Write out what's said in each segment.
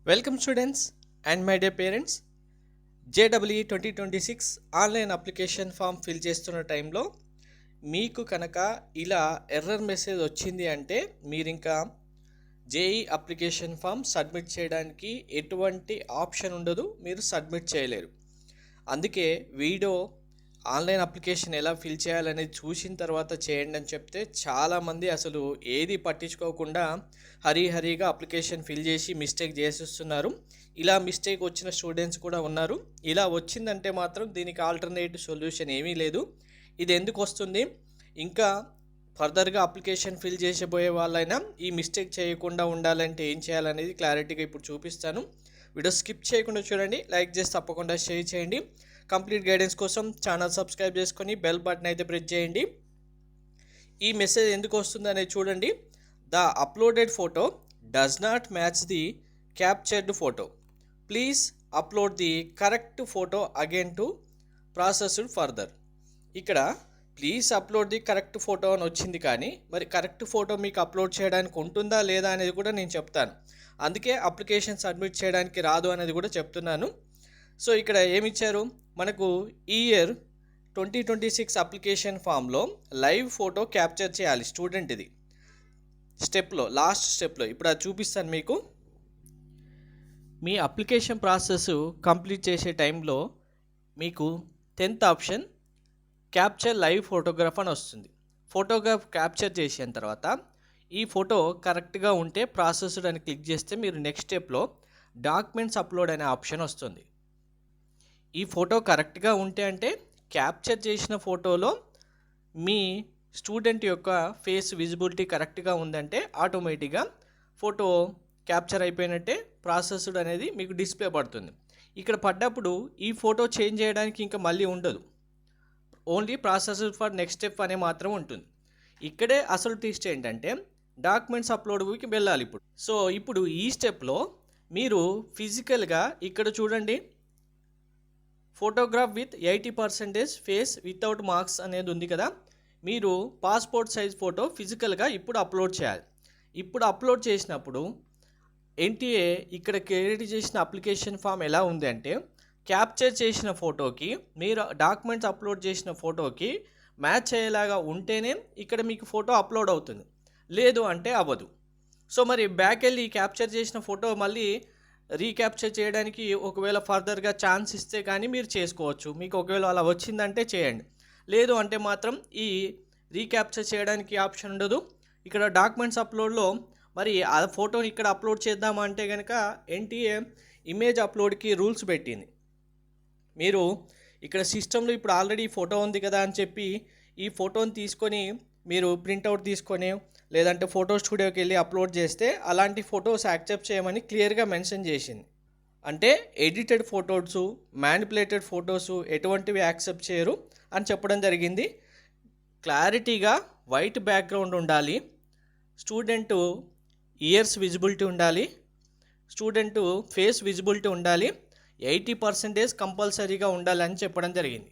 Welcome students and my dear parents. JWE 2026 online application form fill చేస్తున్న టైంలో మీకు కనుక ఇలా ఎర్రర్ మెసేజ్ వచ్చింది అంటే మీరు ఇంకా జేఈ అప్లికేషన్ ఫామ్ సబ్మిట్ చేయడానికి ఎటువంటి ఆప్షన్ ఉండదు, మీరు సబ్మిట్ చేయలేరు. అందుకే వీడియో ఆన్లైన్ అప్లికేషన్ ఎలా ఫిల్ చేయాలనేది చూసిన తర్వాత చేయండి అని చెప్తే చాలామంది అసలు ఏది పట్టించుకోకుండా హరీగా అప్లికేషన్ ఫిల్ చేసి మిస్టేక్ చేసేస్తున్నారు. ఇలా మిస్టేక్ వచ్చిన స్టూడెంట్స్ కూడా ఉన్నారు. ఇలా వచ్చిందంటే మాత్రం దీనికి ఆల్టర్నేటివ్ సొల్యూషన్ ఏమీ లేదు. ఇది ఎందుకు వస్తుంది, ఇంకా ఫర్దర్గా అప్లికేషన్ ఫిల్ చేసిపోయే వాళ్ళైనా ఈ మిస్టేక్ చేయకుండా ఉండాలంటే ఏం చేయాలనేది క్లారిటీగా ఇప్పుడు చూపిస్తాను. వీడియో స్కిప్ చేయకుండా చూడండి, లైక్ చేసి తప్పకుండా షేర్ చేయండి. కంప్లీట్ గైడెన్స్ కోసం ఛానల్ సబ్స్క్రైబ్ చేసుకొని బెల్ బటన్ అయితే ప్రెస్ చేయండి. ఈ మెసేజ్ ఎందుకు వస్తుంది అనేది చూడండి. The uploaded photo does not match the captured photo, please upload the correct photo again to processed further. ఇక్కడ please upload the correct photo అని వచ్చింది, కానీ మరి కరెక్ట్ ఫోటో మీకు అప్లోడ్ చేయడానికి ఉంటుందా లేదా అనేది కూడా నేను చెప్తాను. అందుకే అప్లికేషన్ సబ్మిట్ చేయడానికి రాదు అనేది కూడా చెప్తున్నాను. సో ఇక్కడ ఏమిచ్చారు, మనకు ఈ ఇయర్ 2026 అప్లికేషన్ ఫామ్లో లైవ్ ఫోటో క్యాప్చర్ చేయాలి స్టూడెంట్. ఇది స్టెప్లో, లాస్ట్ స్టెప్లో ఇప్పుడు అది చూపిస్తాను మీకు. మీ అప్లికేషన్ ప్రాసెస్ కంప్లీట్ చేసే టైంలో మీకు 10th option capture live photograph అని వస్తుంది. ఫోటోగ్రాఫ్ క్యాప్చర్ చేసిన తర్వాత ఈ ఫోటో కరెక్ట్గా ఉంటే ప్రాసెస్డ్ అని క్లిక్ చేస్తే మీరు నెక్స్ట్ స్టెప్లో డాక్యుమెంట్స్ అప్లోడ్ అనే ఆప్షన్ వస్తుంది. ఈ ఫోటో కరెక్ట్గా ఉంటే అంటే క్యాప్చర్ చేసిన ఫోటోలో మీ స్టూడెంట్ యొక్క ఫేస్ విజిబిలిటీ కరెక్ట్గా ఉందంటే ఆటోమేటిక్గా ఫోటో క్యాప్చర్ అయిపోయినట్టే, ప్రాసెస్డ్ అనేది మీకు డిస్ప్లే పడుతుంది. ఇక్కడ పడ్డప్పుడు ఈ ఫోటో చేంజ్ చేయడానికి ఇంకా మళ్ళీ ఉండదు, only processed for next step అనే మాత్రం ఉంటుంది. ఇక్కడే అసలు ట్విస్ట్ ఏంటంటే డాక్యుమెంట్స్ అప్లోడ్కి వెళ్ళాలి ఇప్పుడు. సో ఇప్పుడు ఈ స్టెప్లో మీరు ఫిజికల్గా ఇక్కడ చూడండి, photograph with 80% face without marks అనేది ఉంది కదా. మీరు పాస్పోర్ట్ సైజ్ ఫోటో ఫిజికల్గా ఇప్పుడు అప్లోడ్ చేయాలి. ఇప్పుడు అప్లోడ్ చేసినప్పుడు ఎన్టీఏ ఇక్కడ క్రియేట్ చేసిన అప్లికేషన్ ఫామ్ ఎలా ఉంది అంటే, క్యాప్చర్ చేసిన ఫోటోకి మీరు డాక్యుమెంట్స్ అప్లోడ్ చేసిన ఫోటోకి మ్యాచ్ అయ్యేలాగా ఉంటేనే ఇక్కడ మీకు ఫోటో అప్లోడ్ అవుతుంది, లేదు అంటే అవ్వదు. సో మరి బ్యాక్ వెళ్ళి క్యాప్చర్ చేసిన ఫోటో మళ్ళీ రీక్యాప్చర్ చేయడానికి ఒకవేళ ఫర్దర్గా ఛాన్స్ ఇస్తే కానీ మీరు చేసుకోవచ్చు. మీకు ఒకవేళ అలా వచ్చిందంటే చేయండి, లేదు అంటే మాత్రం ఈ రీక్యాప్చర్ చేయడానికి ఆప్షన్ ఉండదు. ఇక్కడ డాక్యుమెంట్స్ అప్లోడ్లో మరి ఆ ఫోటోని ఇక్కడ అప్లోడ్ చేద్దామంటే కనుక ఎన్టీఏ ఇమేజ్ అప్లోడ్కి రూల్స్ పెట్టింది. మీరు ఇక్కడ సిస్టంలో ఇప్పుడు ఆల్రెడీ ఫోటో ఉంది కదా అని చెప్పి ఈ ఫోటోని తీసుకొని మీరు ప్రింట్అవుట్ తీసుకొని లేదంటే ఫోటో స్టూడియోకి వెళ్ళి అప్లోడ్ చేస్తే అలాంటి ఫొటోస్ యాక్సెప్ట్ చేయమని క్లియర్గా మెన్షన్ చేసింది. అంటే ఎడిటెడ్ ఫొటోస్, మ్యానిపులేటెడ్ ఫొటోస్ ఎటువంటివి యాక్సెప్ట్ చేయరు అని చెప్పడం జరిగింది. క్లారిటీగా వైట్ బ్యాక్గ్రౌండ్ ఉండాలి, స్టూడెంట్ ఇయర్స్ విజిబిలిటీ ఉండాలి, స్టూడెంట్ ఫేస్ విజిబిలిటీ ఉండాలి, 80% కంపల్సరీగా ఉండాలని చెప్పడం జరిగింది.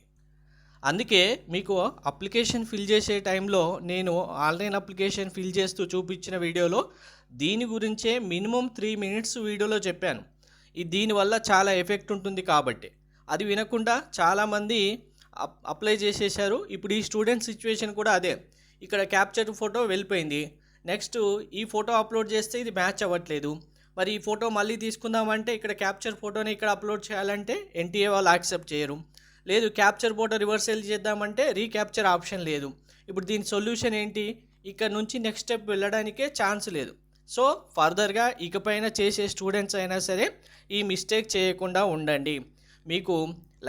అందుకే మీకు అప్లికేషన్ ఫిల్ చేసే టైంలో నేను ఆన్లైన్ అప్లికేషన్ ఫిల్ చేస్తూ చూపించిన వీడియోలో దీని గురించే మినిమం 3 minutes వీడియోలో చెప్పాను. దీనివల్ల చాలా ఎఫెక్ట్ ఉంటుంది కాబట్టి అది వినకుండా చాలామంది అప్లై చేసేసారు. ఇప్పుడు ఈ స్టూడెంట్ సిచ్యువేషన్ కూడా అదే. ఇక్కడ క్యాప్చర్ ఫోటో వెళ్ళిపోయింది, నెక్స్ట్ ఈ ఫోటో అప్లోడ్ చేస్తే ఇది మ్యాచ్ అవ్వట్లేదు. మరి ఈ ఫోటో మళ్ళీ తీసుకుందామంటే ఇక్కడ క్యాప్చర్ ఫోటోని ఇక్కడ అప్లోడ్ చేయాలంటే ఎన్టీఏ వాళ్ళు యాక్సెప్ట్ చేయరు, లేదు క్యాప్చర్ ఫోటో రివర్సల్ చేద్దామంటే రీక్యాప్చర్ ఆప్షన్ లేదు. ఇప్పుడు దీని సొల్యూషన్ ఏంటి, ఇక్కడ నుంచి నెక్స్ట్ స్టెప్ వెళ్ళడానికే ఛాన్స్ లేదు. సో ఫర్దర్గా ఇకపైన చేసే స్టూడెంట్స్ అయినా సరే ఈ మిస్టేక్ చేయకుండా ఉండండి. మీకు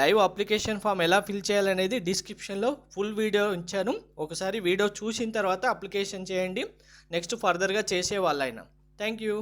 లైవ్ అప్లికేషన్ ఫామ్ ఎలా ఫిల్ చేయాలనేది డిస్క్రిప్షన్లో ఫుల్ వీడియో ఇచ్చాను. ఒకసారి వీడియో చూసిన తర్వాత అప్లికేషన్ చేయండి, నెక్స్ట్ ఫర్దర్గా చేసే వాళ్ళైనా. Thank you.